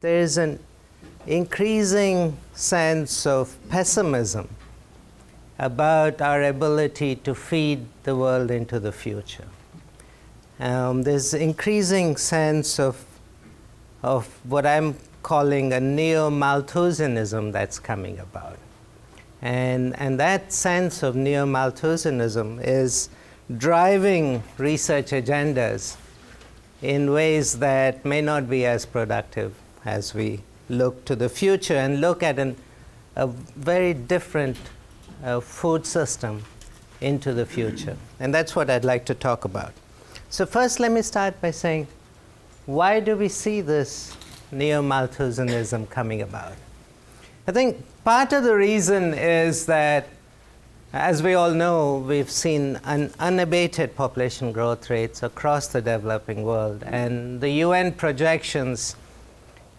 there is an increasing sense of pessimism about our ability to feed the world into the future. There's increasing sense of what I'm calling a neo-Malthusianism that's coming about. And that sense of neo-Malthusianism is driving research agendas in ways that may not be as productive as we look to the future and look at a very different food system into the future. And that's what I'd like to talk about. So first, let me start by saying, why do we see this neo-Malthusianism coming about? I think part of the reason is that, as we all know, we've seen unabated population growth rates across the developing world, and the UN projections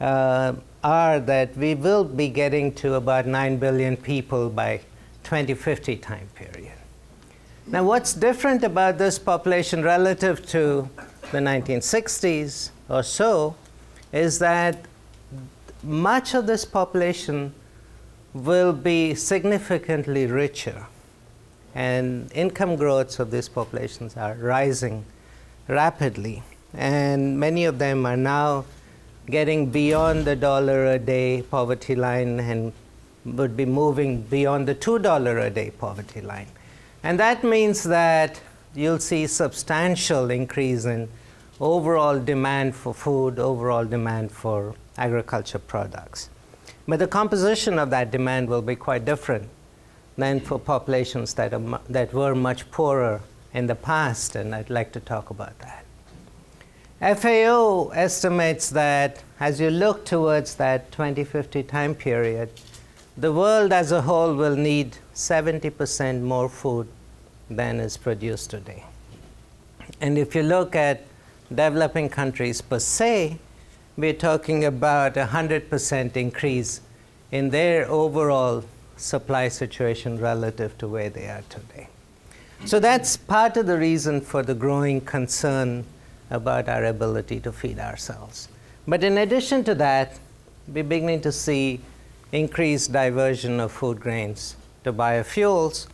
are that we will be getting to about 9 billion people by 2050 time period. Now, what's different about this population relative to the 1960s or so is that much of this population will be significantly richer, and income growths of these populations are rising rapidly, and many of them are now getting beyond the $1 a day poverty line and would be moving beyond the $2 a day poverty line. And that means that you'll see substantial increase in overall demand for food, overall demand for agriculture products. But the composition of that demand will be quite different than for populations that were much poorer in the past, and I'd like to talk about that. FAO estimates that as you look towards that 2050 time period, the world as a whole will need 70% more food than is produced today. And if you look at developing countries per se, we're talking about a 100% increase in their overall supply situation relative to where they are today. So that's part of the reason for the growing concern about our ability to feed ourselves. But in addition to that, we're beginning to see increased diversion of food grains to biofuels,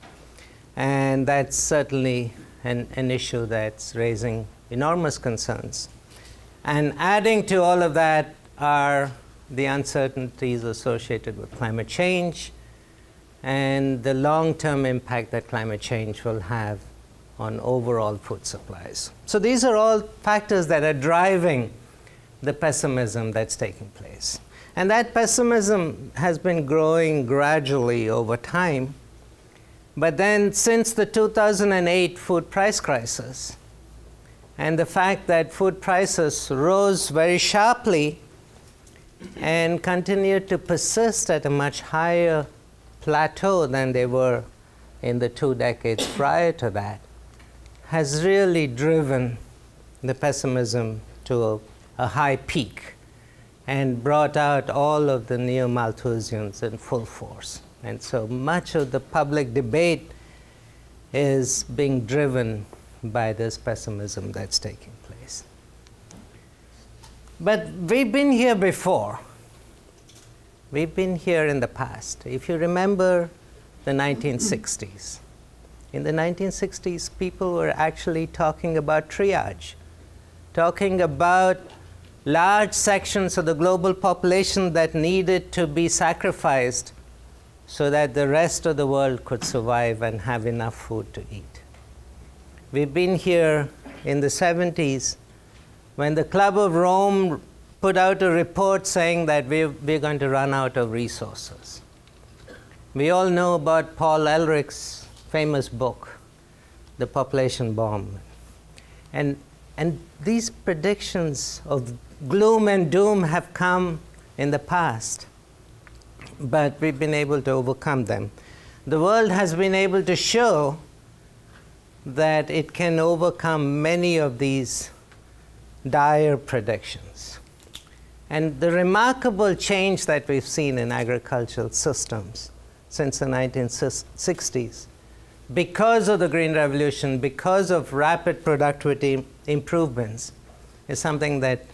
and that's certainly an issue that's raising enormous concerns. And adding to all of that are the uncertainties associated with climate change and the long-term impact that climate change will have on overall food supplies. So these are all factors that are driving the pessimism that's taking place. And that pessimism has been growing gradually over time. But then since the 2008 food price crisis, and the fact that food prices rose very sharply and continued to persist at a much higher plateau than they were in the 2 decades prior to that, has really driven the pessimism to a high peak and brought out all of the neo-Malthusians in full force. And so much of the public debate is being driven by this pessimism that's taking place. But we've been here before. We've been here in the past. If you remember the 1960s, in the 1960s, people were actually talking about triage, talking about large sections of the global population that needed to be sacrificed so that the rest of the world could survive and have enough food to eat. We've been here in the 70s when the Club of Rome put out a report saying that we're going to run out of resources. We all know about Paul Ehrlich's famous book, The Population Bomb. And these predictions of gloom and doom have come in the past, but we've been able to overcome them. The world has been able to show that it can overcome many of these dire predictions. And the remarkable change that we've seen in agricultural systems since the 1960s, because of the Green Revolution, because of rapid productivity improvements, is something that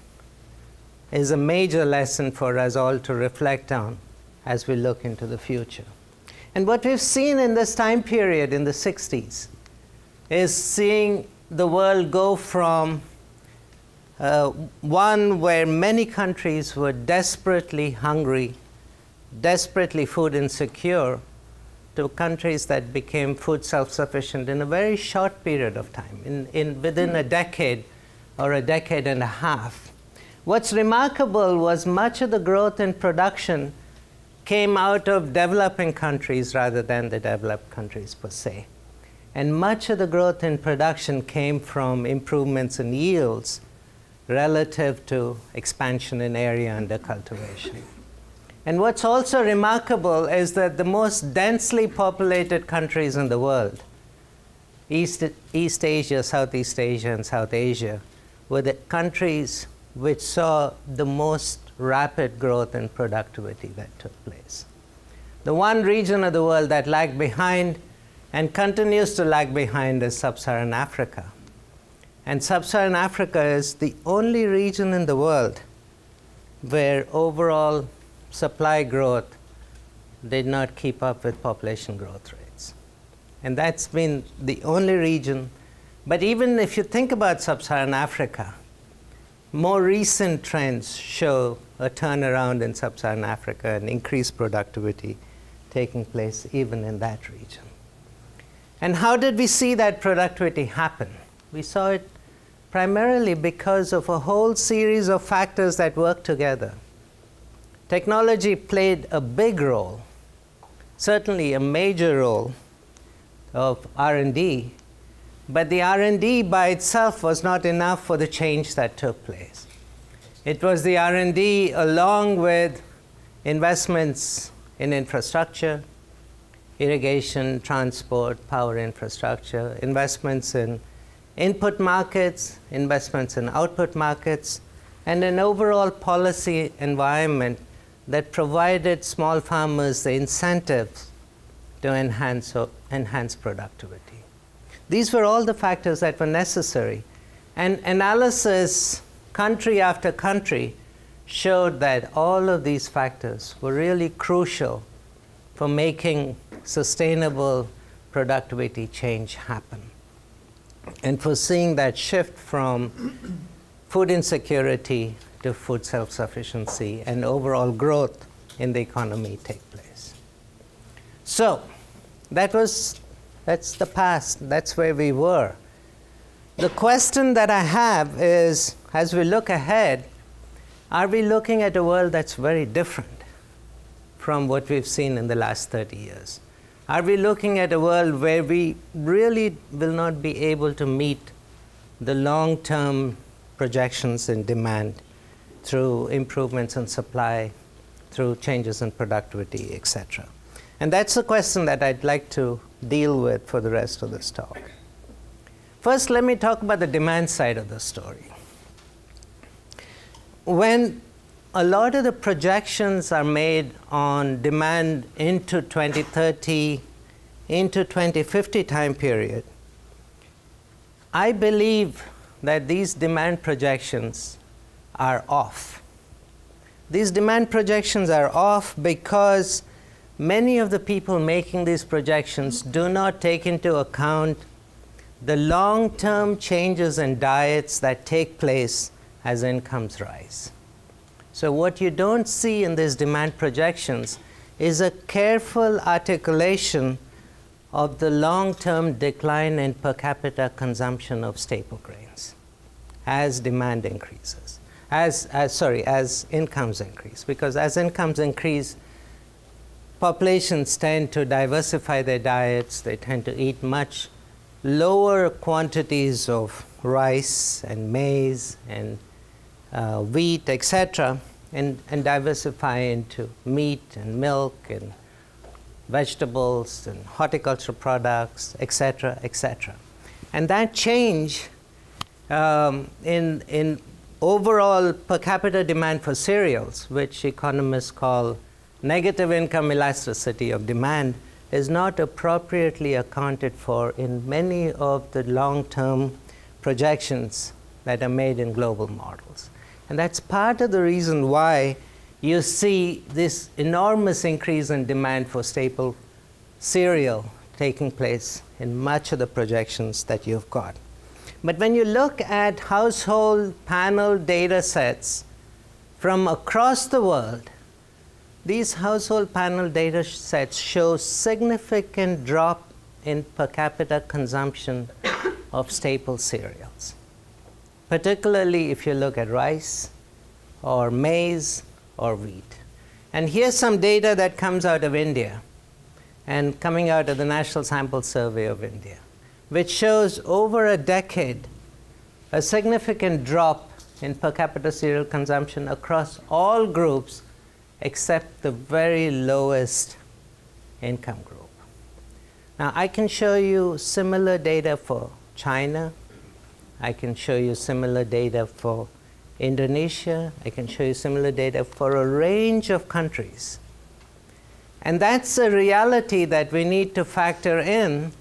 is a major lesson for us all to reflect on as we look into the future. And what we've seen in this time period in the 60s is seeing the world go from one where many countries were desperately hungry, desperately food insecure, to countries that became food self-sufficient in a very short period of time, within a decade or a decade and a half. What's remarkable was much of the growth in production came out of developing countries rather than the developed countries per se. And much of the growth in production came from improvements in yields relative to expansion in area under cultivation. And what's also remarkable is that the most densely populated countries in the world, East Asia, Southeast Asia, and South Asia, were the countries which saw the most rapid growth in productivity that took place. The one region of the world that lagged behind and continues to lag behind is Sub-Saharan Africa. And Sub-Saharan Africa is the only region in the world where overall supply growth did not keep up with population growth rates. And that's been the only region. But even if you think about Sub-Saharan Africa, more recent trends show a turnaround in Sub-Saharan Africa and increased productivity taking place even in that region. And how did we see that productivity happen? We saw it primarily because of a whole series of factors that work together. Technology played a big role, certainly a major role of R&D, but the R&D by itself was not enough for the change that took place. It was the R&D along with investments in infrastructure, irrigation, transport, power infrastructure, investments in input markets, investments in output markets, and an overall policy environment that provided small farmers the incentives to enhance productivity. These were all the factors that were necessary. And analysis, country after country, showed that all of these factors were really crucial for making sustainable productivity change happen, and for seeing that shift from food insecurity to food self-sufficiency and overall growth in the economy take place. So that's the past. That's where we were. The question that I have is, as we look ahead, are we looking at a world that's very different from what we've seen in the last 30 years? Are we looking at a world where we really will not be able to meet the long-term projections in demand through improvements in supply, through changes in productivity, etc.? And that's the question that I'd like to deal with for the rest of this talk. First, let me talk about the demand side of the story. When a lot of the projections are made on demand into 2030, into 2050 time period, I believe that these demand projections are off. These demand projections are off because many of the people making these projections do not take into account the long-term changes in diets that take place as incomes rise. So what you don't see in these demand projections is a careful articulation of the long-term decline in per capita consumption of staple grains as demand increases, as incomes increase. Because as incomes increase, populations tend to diversify their diets. They tend to eat much lower quantities of rice and maize and wheat, etc., and diversify into meat and milk and vegetables and horticultural products, etc., etc. And that change in overall per capita demand for cereals, which economists call negative income elasticity of demand, is not appropriately accounted for in many of the long-term projections that are made in global models. And that's part of the reason why you see this enormous increase in demand for staple cereal taking place in much of the projections that you've got. But when you look at household panel data sets from across the world, these household panel data sets show significant drop in per capita consumption of staple cereals, particularly if you look at rice or maize or wheat. And here's some data that comes out of India and coming out of the National Sample Survey of India, which shows over a decade a significant drop in per capita cereal consumption across all groups except the very lowest income group. Now, I can show you similar data for China. I can show you similar data for Indonesia. I can show you similar data for a range of countries. And that's a reality that we need to factor in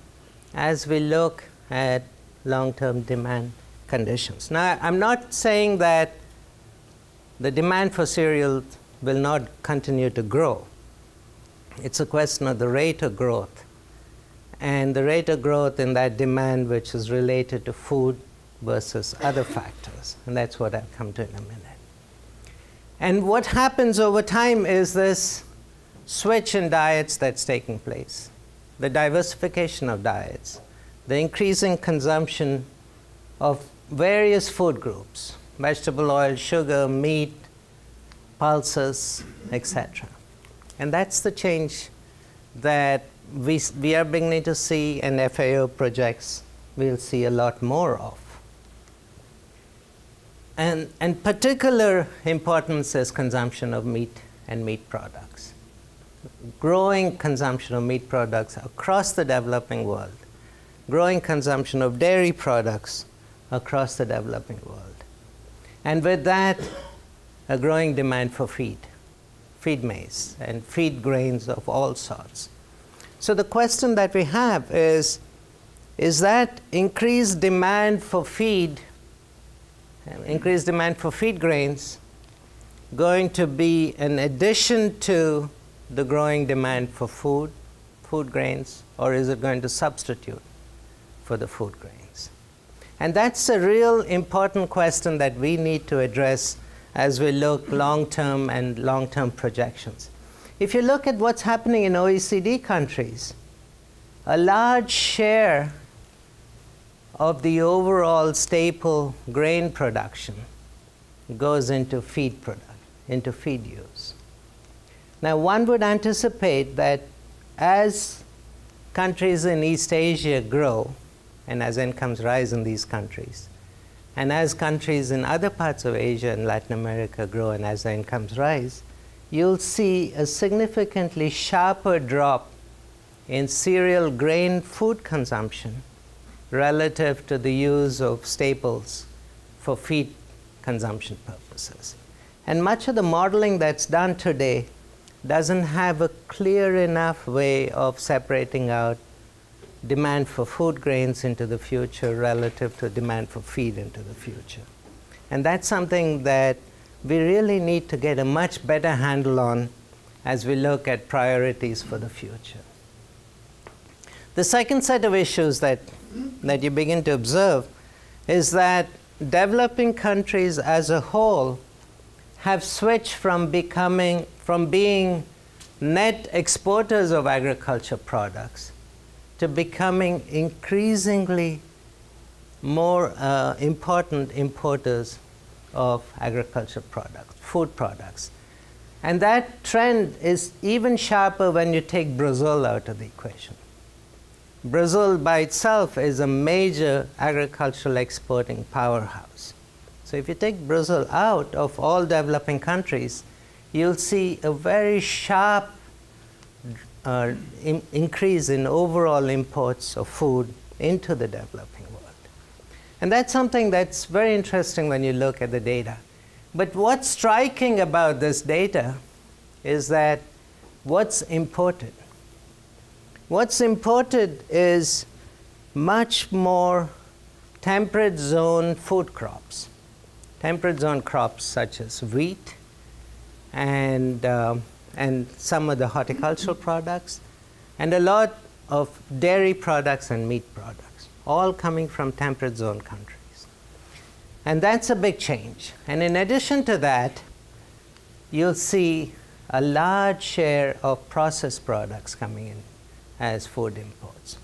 as we look at long-term demand conditions. Now, I'm not saying that the demand for cereal will not continue to grow. It's a question of the rate of growth, and the rate of growth in that demand which is related to food versus other factors. And that's what I'll come to in a minute. And what happens over time is this switch in diets that's taking place, the diversification of diets, the increasing consumption of various food groups, vegetable oil, sugar, meat, pulses, etc. And that's the change that we are beginning to see, and FAO projects we'll see a lot more of. And particular importance is consumption of meat and meat products. Growing consumption of meat products across the developing world, growing consumption of dairy products across the developing world. And with that, a growing demand for feed maize, and feed grains of all sorts. So the question that we have is that increased demand for feed grains going to be an addition to the growing demand for food grains, or is it going to substitute for the food grains? And that's a real important question that we need to address as we look long-term and long-term projections. If you look at what's happening in OECD countries, a large share of the overall staple grain production goes into feed use. Now, one would anticipate that as countries in East Asia grow, and as incomes rise in these countries, and as countries in other parts of Asia and Latin America grow and as their incomes rise, you'll see a significantly sharper drop in cereal grain food consumption relative to the use of staples for feed consumption purposes. And much of the modeling that's done today doesn't have a clear enough way of separating out demand for food grains into the future relative to demand for feed into the future. And that's something that we really need to get a much better handle on as we look at priorities for the future. The second set of issues that you begin to observe is that developing countries as a whole have switched from being net exporters of agriculture products to becoming increasingly more important importers of agriculture products, food products. And that trend is even sharper when you take Brazil out of the equation. Brazil by itself is a major agricultural exporting powerhouse. So if you take Brazil out of all developing countries, you'll see a very sharp increase in overall imports of food into the developing world. And that's something that's very interesting when you look at the data. But what's striking about this data is that what's imported? What's imported is much more temperate zone food crops. temperate zone crops such as wheat and some of the horticultural products, and a lot of dairy products and meat products, all coming from temperate zone countries. And that's a big change. And in addition to that, you'll see a large share of processed products coming in as food imports.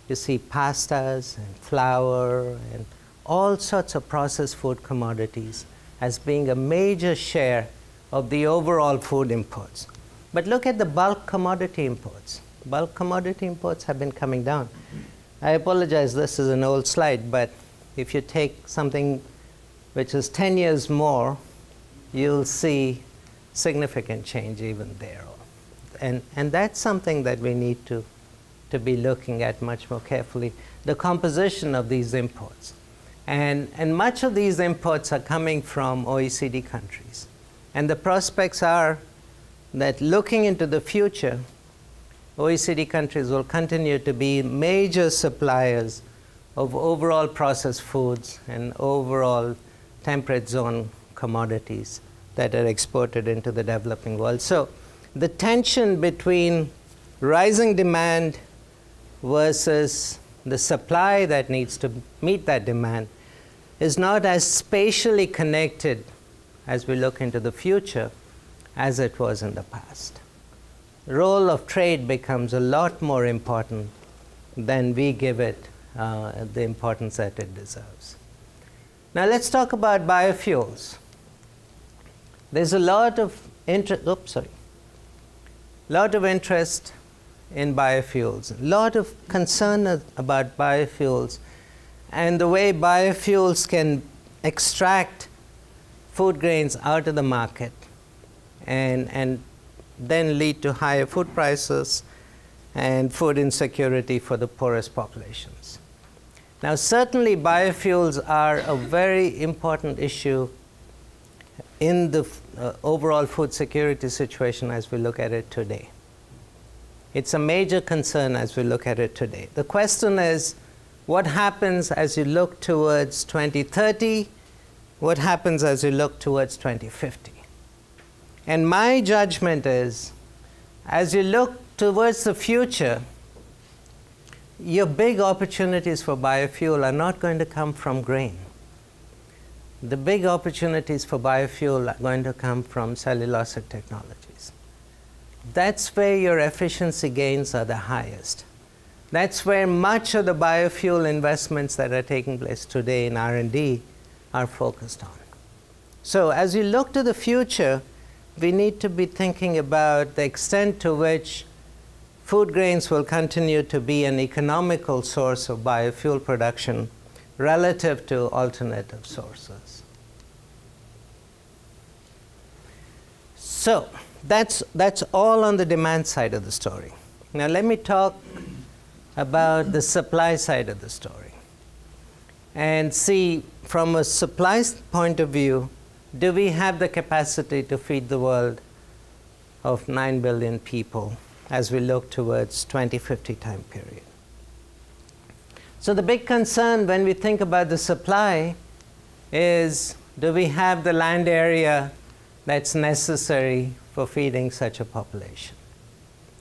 You see pastas and flour and all sorts of processed food commodities as being a major share of the overall food imports. But look at the bulk commodity imports. Bulk commodity imports have been coming down. I apologize, this is an old slide, but if you take something which is 10 years more, you'll see significant change even there. And that's something that we need to be looking at much more carefully, the composition of these imports. And much of these imports are coming from OECD countries. And the prospects are that looking into the future, OECD countries will continue to be major suppliers of overall processed foods and overall temperate zone commodities that are exported into the developing world. So the tension between rising demand versus the supply that needs to meet that demand is not as spatially connected as we look into the future as it was in the past. The role of trade becomes a lot more important than we give it the importance that it deserves. Now let's talk about biofuels. There's a lot of interest in biofuels, a lot of concern about biofuels and the way biofuels can extract food grains out of the market and then lead to higher food prices and food insecurity for the poorest populations. Now, certainly biofuels are a very important issue in the overall food security situation as we look at it today. It's a major concern as we look at it today. The question is, what happens as you look towards 2030? What happens as you look towards 2050? And my judgment is, as you look towards the future, your big opportunities for biofuel are not going to come from grain. The big opportunities for biofuel are going to come from cellulosic technologies. That's where your efficiency gains are the highest. That's where much of the biofuel investments that are taking place today in R&D are focused on. So as you look to the future, we need to be thinking about the extent to which food grains will continue to be an economical source of biofuel production relative to alternative sources. So that's all on the demand side of the story. Now let me talk about the supply side of the story and see from a supply point of view, do we have the capacity to feed the world of 9 billion people as we look towards 2050 time period? So the big concern when we think about the supply is, do we have the land area that's necessary for feeding such a population?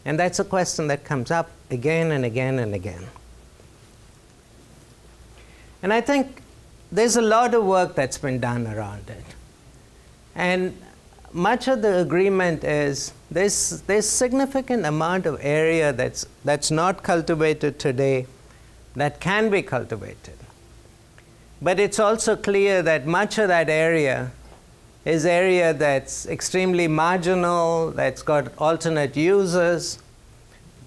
And that's a question that comes up again and again and again. And I think there's a lot of work that's been done around it. And much of the agreement is there's significant amount of area that's not cultivated today that can be cultivated. But it's also clear that much of that area is area that's extremely marginal, that's got alternate uses,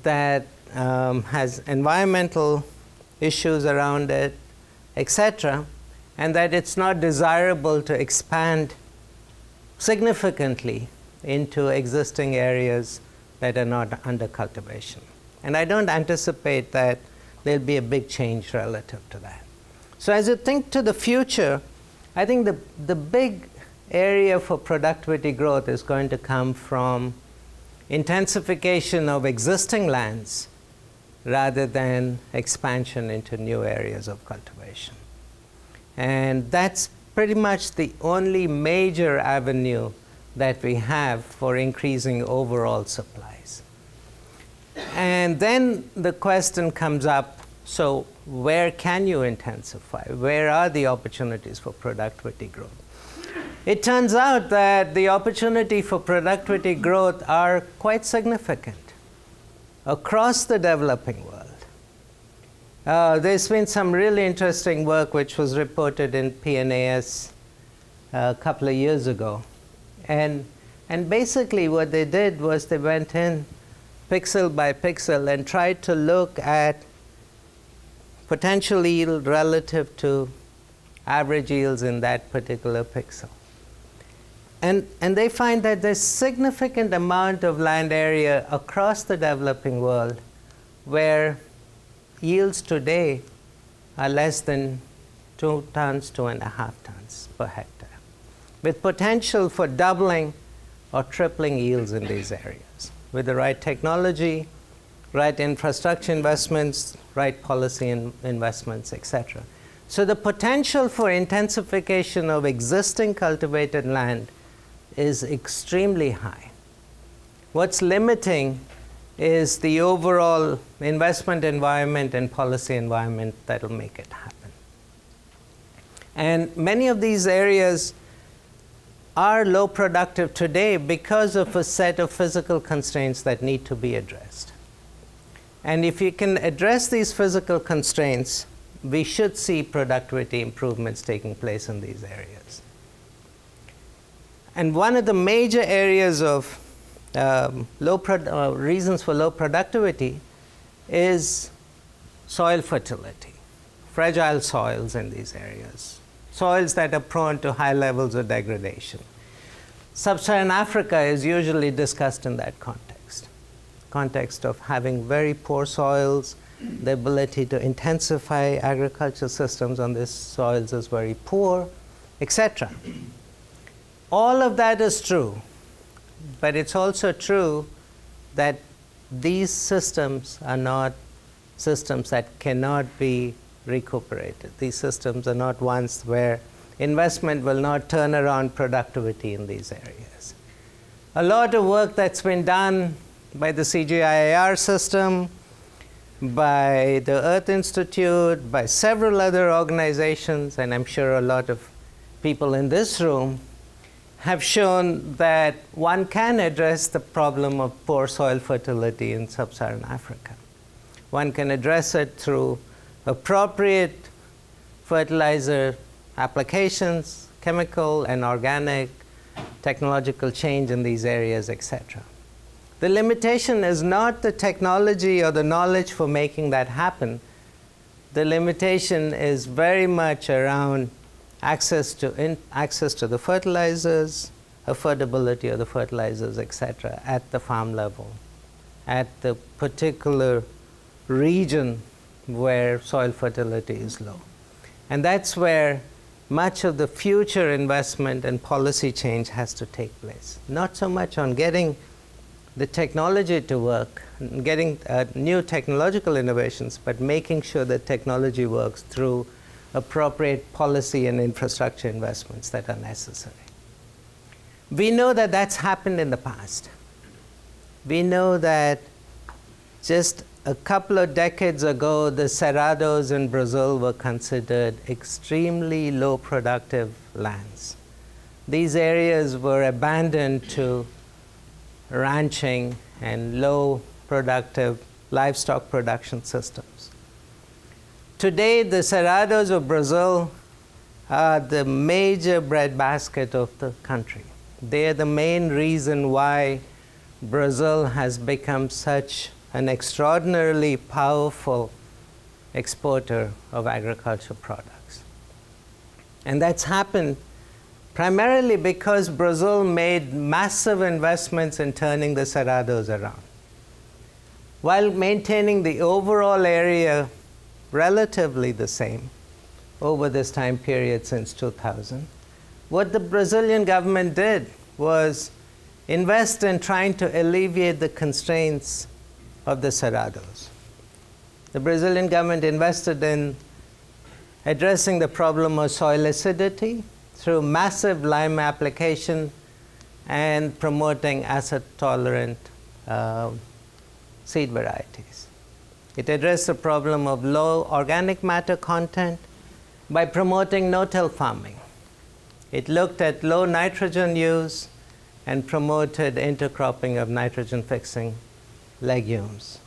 that has environmental issues around it, etc., and that it's not desirable to expand significantly into existing areas that are not under cultivation. And I don't anticipate that there'll be a big change relative to that. So as you think to the future, I think the big area for productivity growth is going to come from intensification of existing lands rather than expansion into new areas of cultivation. And that's pretty much the only major avenue that we have for increasing overall supplies. And then the question comes up, so where can you intensify? Where are the opportunities for productivity growth? It turns out that the opportunity for productivity growth are quite significant across the developing world. There's been some really interesting work which was reported in PNAS a couple of years ago. And basically what they did was they went in pixel by pixel and tried to look at potential yield relative to average yields in that particular pixel. And they find that there's significant amount of land area across the developing world where yields today are less than 2 tons, 2.5 tons per hectare, with potential for doubling or tripling yields in these areas with the right technology, right infrastructure investments, right policy investments, etc. So the potential for intensification of existing cultivated land is extremely high. What's limiting is the overall investment environment and policy environment that will make it happen. And many of these areas are low productive today because of a set of physical constraints that need to be addressed. And if you can address these physical constraints, we should see productivity improvements taking place in these areas. And one of the major areas of reasons for low productivity is soil fertility, fragile soils in these areas, soils that are prone to high levels of degradation. Sub-Saharan Africa is usually discussed in that context of having very poor soils, the ability to intensify agricultural systems on these soils is very poor, etc. All of that is true, but it's also true that these systems are not systems that cannot be recuperated. These systems are not ones where investment will not turn around productivity in these areas. A lot of work that's been done by the CGIAR system, by the Earth Institute, by several other organizations, and I'm sure a lot of people in this room have shown that one can address the problem of poor soil fertility in sub-Saharan Africa. One can address it through appropriate fertilizer applications, chemical and organic, technological change in these areas, etc. The limitation is not the technology or the knowledge for making that happen. The limitation is very much around access to the fertilizers, affordability of the fertilizers, etc., at the farm level, at the particular region where soil fertility is low. And that's where much of the future investment and policy change has to take place. Not so much on getting the technology to work, getting new technological innovations, but making sure that technology works through appropriate policy and infrastructure investments that are necessary. We know that that's happened in the past. We know that just a couple of decades ago, the cerrados in Brazil were considered extremely low productive lands. These areas were abandoned to ranching and low productive livestock production systems. Today, the cerrados of Brazil are the major breadbasket of the country. They are the main reason why Brazil has become such an extraordinarily powerful exporter of agricultural products. And that's happened primarily because Brazil made massive investments in turning the cerrados around, while maintaining the overall area relatively the same over this time period since 2000. What the Brazilian government did was invest in trying to alleviate the constraints of the cerrados. The Brazilian government invested in addressing the problem of soil acidity, through massive lime application and promoting acid-tolerant seed varieties. It addressed the problem of low organic matter content by promoting no-till farming. It looked at low nitrogen use and promoted intercropping of nitrogen-fixing legumes.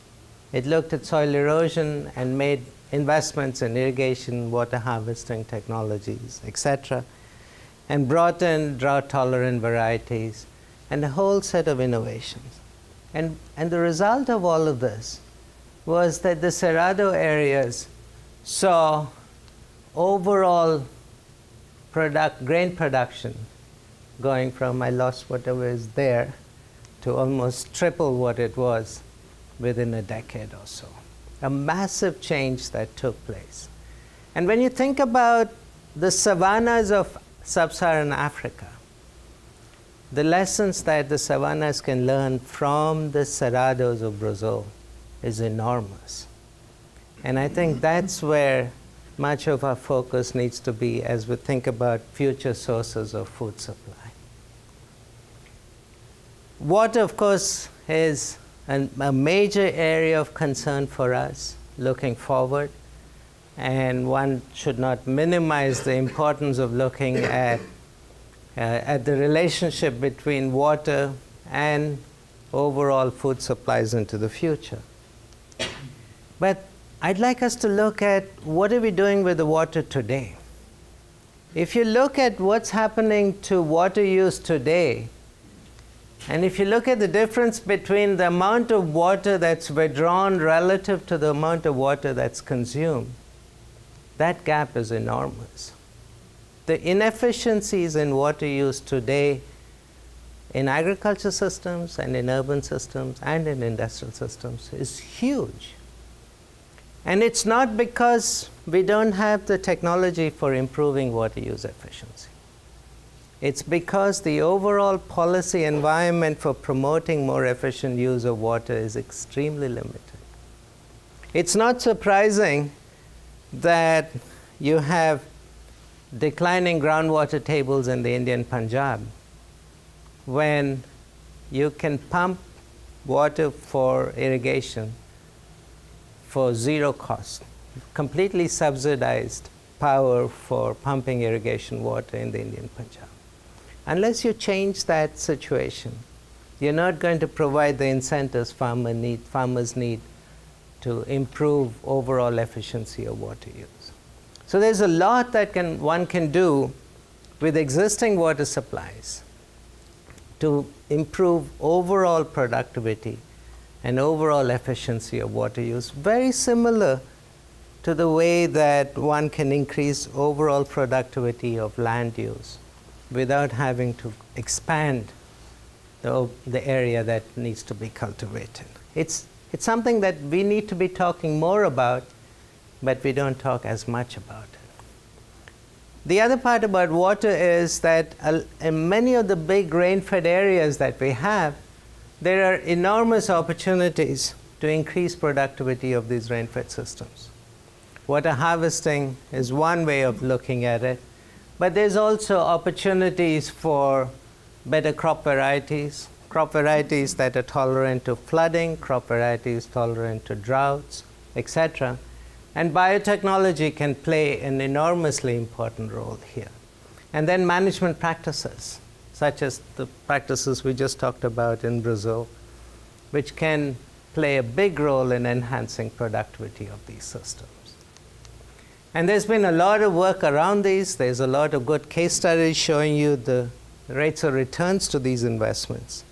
It looked at soil erosion and made investments in irrigation, water harvesting technologies, etc., and brought in drought-tolerant varieties and a whole set of innovations. And the result of all of this was that the Cerrado areas saw overall grain production going from, I lost whatever is there, to almost triple what it was within a decade or so. A massive change that took place. And when you think about the savannas of sub-Saharan Africa, the lessons that the savannas can learn from the cerrados of Brazil is enormous. And I think that's where much of our focus needs to be as we think about future sources of food supply. Water, of course, is a major area of concern for us looking forward, and one should not minimize the importance of looking at the relationship between water and overall food supplies into the future. But I'd like us to look at what are we doing with the water today. If you look at what's happening to water use today, and if you look at the difference between the amount of water that's withdrawn relative to the amount of water that's consumed, that gap is enormous. The inefficiencies in water use today in agriculture systems and in urban systems and in industrial systems is huge. And it's not because we don't have the technology for improving water use efficiency. It's because the overall policy environment for promoting more efficient use of water is extremely limited. It's not surprising that you have declining groundwater tables in the Indian Punjab when you can pump water for irrigation for zero cost, completely subsidized power for pumping irrigation water in the Indian Punjab. Unless you change that situation, you're not going to provide the incentives farmers need to improve overall efficiency of water use. So there's a lot that one can do with existing water supplies to improve overall productivity and overall efficiency of water use, very similar to the way that one can increase overall productivity of land use without having to expand the area that needs to be cultivated. It's something that we need to be talking more about, but we don't talk as much about it. The other part about water is that in many of the big rain-fed areas that we have, there are enormous opportunities to increase productivity of these rain-fed systems. Water harvesting is one way of looking at it, but there's also opportunities for better crop varieties that are tolerant to flooding, crop varieties tolerant to droughts, etc. And biotechnology can play an enormously important role here. And then management practices, such as the practices we just talked about in Brazil, which can play a big role in enhancing productivity of these systems. And there's been a lot of work around these. There's a lot of good case studies showing you the rates of returns to these investments.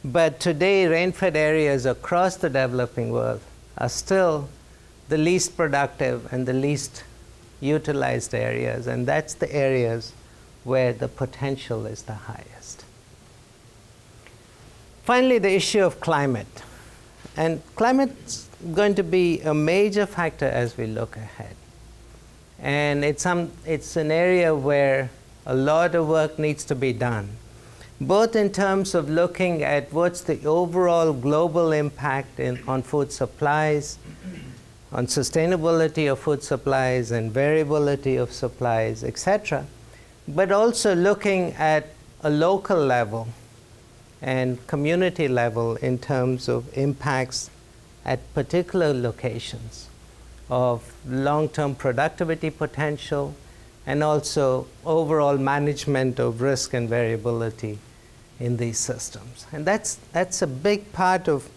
But today, rain-fed areas across the developing world are still the least productive and the least utilized areas, and that's the areas where the potential is the highest. Finally, the issue of climate. And climate's going to be a major factor as we look ahead. And it's an area where a lot of work needs to be done, both in terms of looking at what's the overall global impact on food supplies, on sustainability of food supplies and variability of supplies, etc., but also looking at a local level and community level in terms of impacts at particular locations of long-term productivity potential and also overall management of risk and variability in these systems. And that's a big part of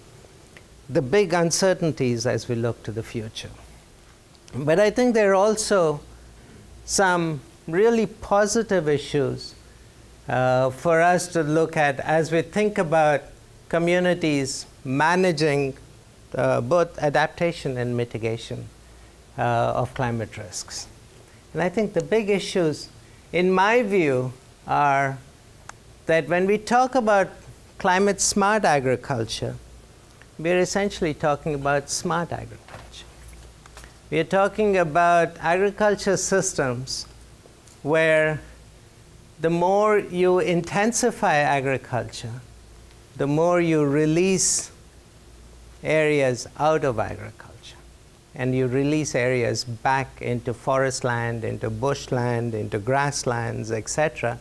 the big uncertainties as we look to the future. But I think there are also some really positive issues for us to look at as we think about communities managing both adaptation and mitigation of climate risks. And I think the big issues, in my view, are that when we talk about climate smart agriculture, we're essentially talking about smart agriculture. We're talking about agriculture systems where the more you intensify agriculture, the more you release areas out of agriculture. And you release areas back into forest land, into bushland, into grasslands, etc.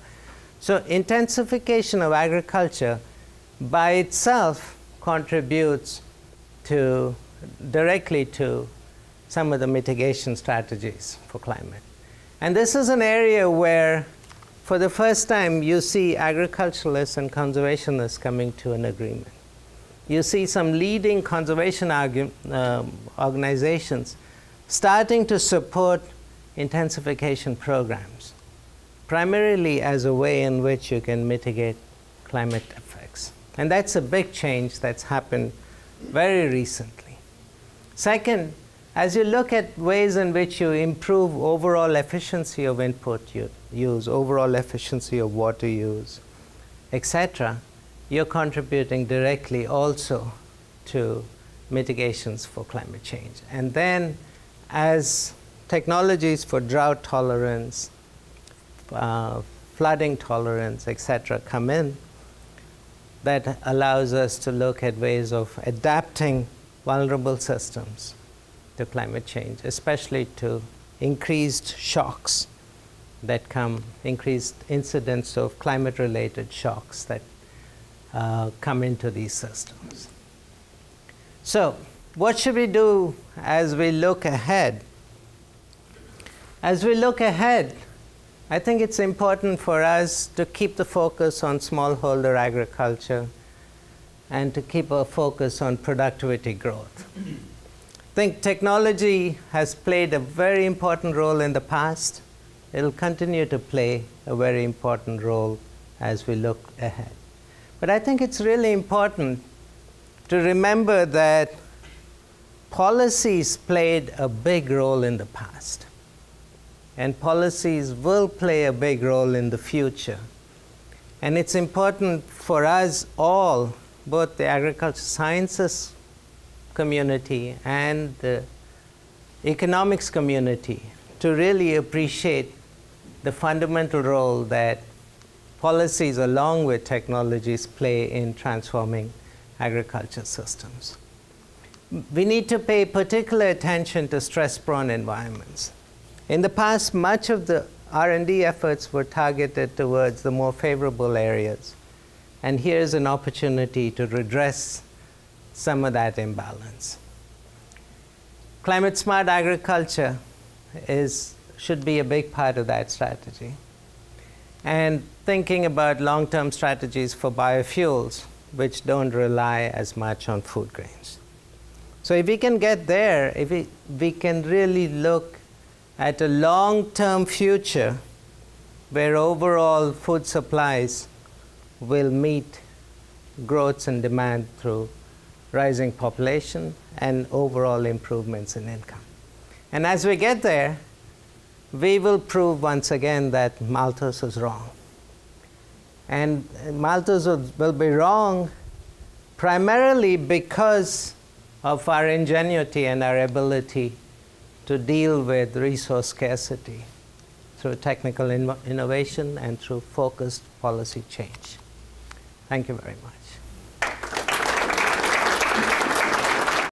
So intensification of agriculture by itself contributes directly to some of the mitigation strategies for climate. And this is an area where, for the first time, you see agriculturalists and conservationists coming to an agreement. You see some leading conservation organizations starting to support intensification programs, primarily as a way in which you can mitigate climate effects. And that's a big change that's happened very recently. Second, as you look at ways in which you improve overall efficiency of input use, overall efficiency of water use, etc., you're contributing directly also to mitigations for climate change. And then as technologies for drought tolerance, flooding tolerance, etc., come in, that allows us to look at ways of adapting vulnerable systems to climate change, especially to increased shocks that come, increased incidence of climate-related shocks that come into these systems. So, what should we do as we look ahead? As we look ahead, I think it's important for us to keep the focus on smallholder agriculture and to keep a focus on productivity growth. I think technology has played a very important role in the past. It'll continue to play a very important role as we look ahead. But I think it's really important to remember that policies played a big role in the past, and policies will play a big role in the future. And it's important for us all, both the agriculture sciences community and the economics community, to really appreciate the fundamental role that policies along with technologies play in transforming agriculture systems. We need to pay particular attention to stress-prone environments. In the past, much of the R&D efforts were targeted towards the more favorable areas. And here's an opportunity to redress some of that imbalance. Climate-smart agriculture should be a big part of that strategy. And thinking about long-term strategies for biofuels, which don't rely as much on food grains. So if we can get there, if we can really look at a long-term future where overall food supplies will meet growth and demand through rising population and overall improvements in income. And as we get there, we will prove once again that Malthus was wrong. And Malthus will be wrong primarily because of our ingenuity and our ability to deal with resource scarcity through technical innovation and through focused policy change. Thank you very much.